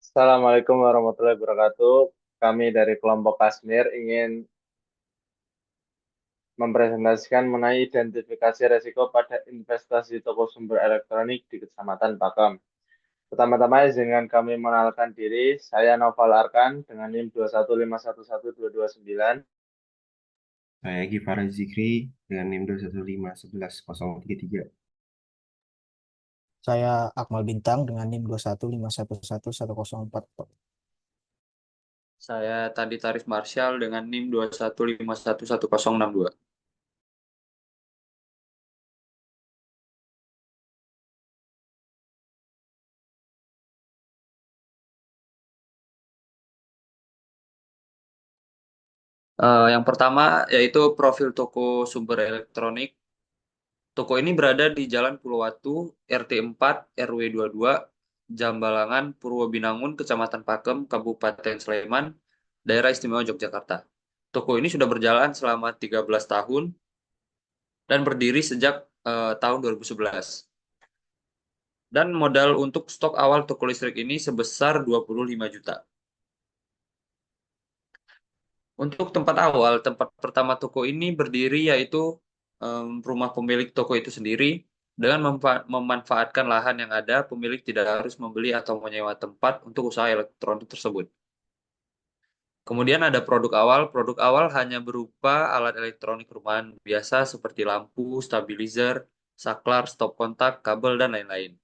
Assalamualaikum warahmatullahi wabarakatuh. Kami dari kelompok Kasmir ingin mempresentasikan mengenai identifikasi resiko pada investasi toko sumber elektronik di Kecamatan Pakem. Pertama-tama izinkan kami mengenalkan diri. Saya Noval Arkan dengan NIM 215111229. Saya Givari Zikri dengan NIM 215111033. Saya Akmal Bintang dengan NIM 215111104. Saya Tadi Tarif Marsyal dengan NIM 215111062. Yang pertama yaitu profil toko sumber elektronik. Toko ini berada di Jalan Purwatu, RT 4, RW 22, Jambalangan, Purwobinangun, Kecamatan Pakem, Kabupaten Sleman, Daerah Istimewa Yogyakarta. Toko ini sudah berjalan selama 13 tahun dan berdiri sejak tahun 2011. Dan modal untuk stok awal toko listrik ini sebesar 25 juta. Untuk tempat pertama toko ini berdiri yaitu rumah pemilik toko itu sendiri. Dengan memanfaatkan lahan yang ada, pemilik tidak harus membeli atau menyewa tempat untuk usaha elektronik tersebut. Kemudian ada produk awal. Produk awal hanya berupa alat elektronik rumahan biasa seperti lampu, stabilizer, saklar, stop kontak, kabel, dan lain-lain.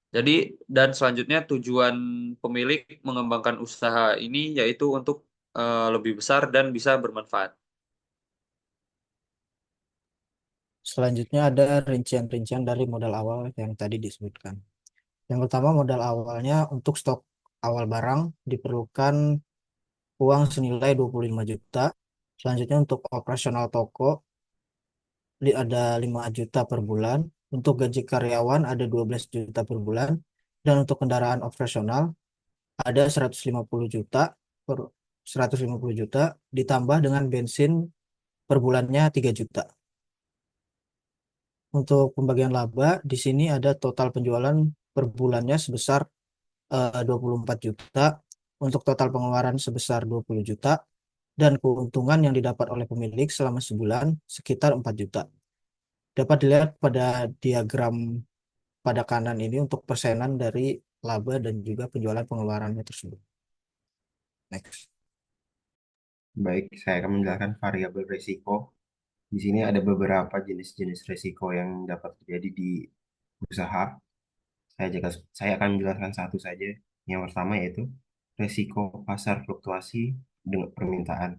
Jadi, dan selanjutnya tujuan pemilik mengembangkan usaha ini yaitu untuk lebih besar dan bisa bermanfaat. Selanjutnya ada rincian-rincian dari modal awal yang tadi disebutkan. Yang pertama, modal awalnya untuk stok awal barang diperlukan uang senilai 25 juta. Selanjutnya untuk operasional toko ada 5 juta per bulan. Untuk gaji karyawan ada 12 juta per bulan. Dan untuk kendaraan operasional ada 150 juta per 150 juta ditambah dengan bensin per bulannya 3 juta. Untuk pembagian laba, di sini ada total penjualan per bulannya sebesar 24 juta, untuk total pengeluaran sebesar 20 juta, dan keuntungan yang didapat oleh pemilik selama sebulan sekitar 4 juta. Dapat dilihat pada diagram pada kanan ini untuk persenan dari laba dan juga penjualan pengeluarannya tersebut. Next. Baik, saya akan menjelaskan variabel risiko. Di sini ada beberapa jenis-jenis risiko yang dapat terjadi di usaha. Saya akan menjelaskan satu saja. Yang pertama yaitu risiko pasar fluktuasi dengan permintaan.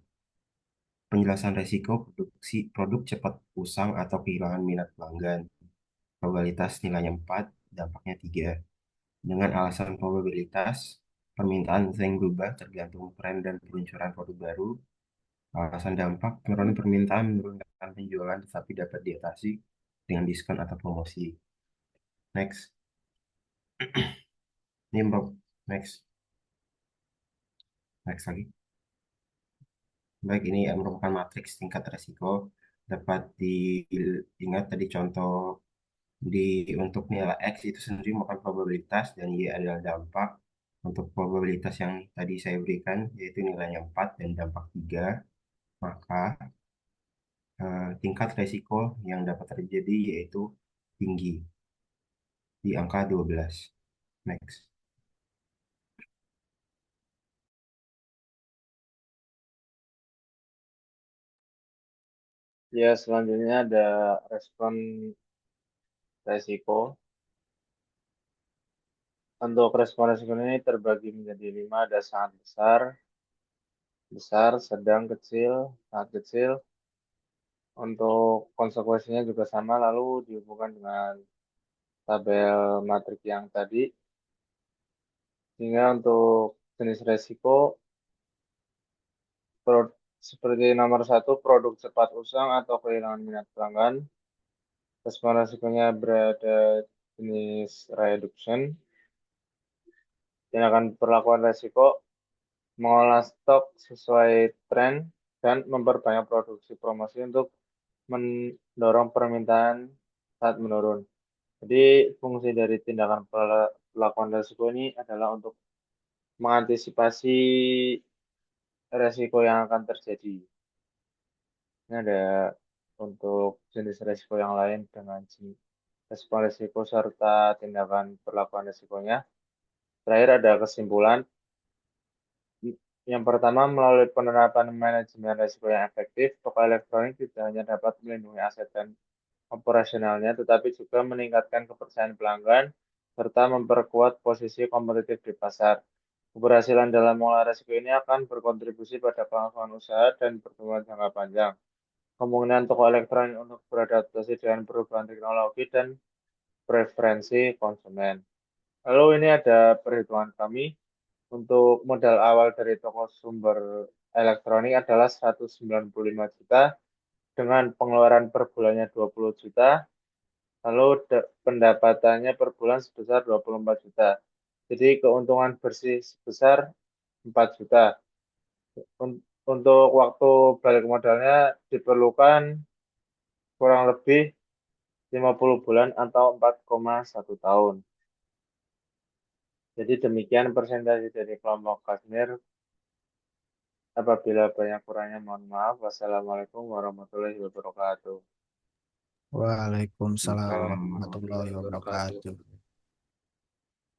Penjelasan risiko produksi produk cepat usang atau kehilangan minat pelanggan. Probabilitas nilainya 4, dampaknya 3. Dengan alasan probabilitas, permintaan sering berubah tergantung tren dan peluncuran produk baru. Alasan dampak, penurunan permintaan menurunkan penjualan tetapi dapat diatasi dengan diskon atau promosi. Next. Ini Mbak. Next. Next lagi. Baik, ini merupakan matriks tingkat resiko. Dapat diingat tadi contoh untuk nilai X itu sendiri merupakan probabilitas dan Y adalah dampak. Untuk probabilitas yang tadi saya berikan yaitu nilainya 4 dan dampak 3, maka tingkat resiko yang dapat terjadi yaitu tinggi di angka 12. Next. Ya, selanjutnya ada respon resiko. Untuk respon resiko ini terbagi menjadi 5, ada sangat besar, besar, sedang, kecil, sangat kecil. Untuk konsekuensinya juga sama, lalu dihubungkan dengan tabel matrik yang tadi. Sehingga untuk jenis resiko, seperti nomor 1, produk cepat usang atau kehilangan minat pelanggan. Respon resikonya berada jenis reduction. Tindakan perlakuan resiko, mengolah stok sesuai tren, dan memperbanyak produksi promosi untuk mendorong permintaan saat menurun. Jadi fungsi dari tindakan perlakuan resiko ini adalah untuk mengantisipasi resiko yang akan terjadi. Ini ada untuk jenis resiko yang lain dengan respon resiko serta tindakan perlakuan resikonya. Terakhir ada kesimpulan. Yang pertama, melalui penerapan manajemen risiko yang efektif, toko elektronik tidak hanya dapat melindungi aset dan operasionalnya, tetapi juga meningkatkan kepercayaan pelanggan serta memperkuat posisi kompetitif di pasar. Keberhasilan dalam mengelola risiko ini akan berkontribusi pada kelangsungan usaha dan pertumbuhan jangka panjang. Kemungkinan toko elektronik untuk beradaptasi dengan perubahan teknologi dan preferensi konsumen. Lalu ini ada perhitungan kami. Untuk modal awal dari toko sumber elektronik adalah 195 juta dengan pengeluaran per bulannya 20 juta, lalu pendapatannya per bulan sebesar 24 juta. Jadi keuntungan bersih sebesar 4 juta. Untuk waktu balik modalnya diperlukan kurang lebih 50 bulan atau 4,1 tahun. Jadi demikian presentasi dari kelompok Kasmir. Apabila banyak kurangnya mohon maaf. Wassalamualaikum warahmatullahi wabarakatuh. Waalaikumsalam Salam warahmatullahi wabarakatuh.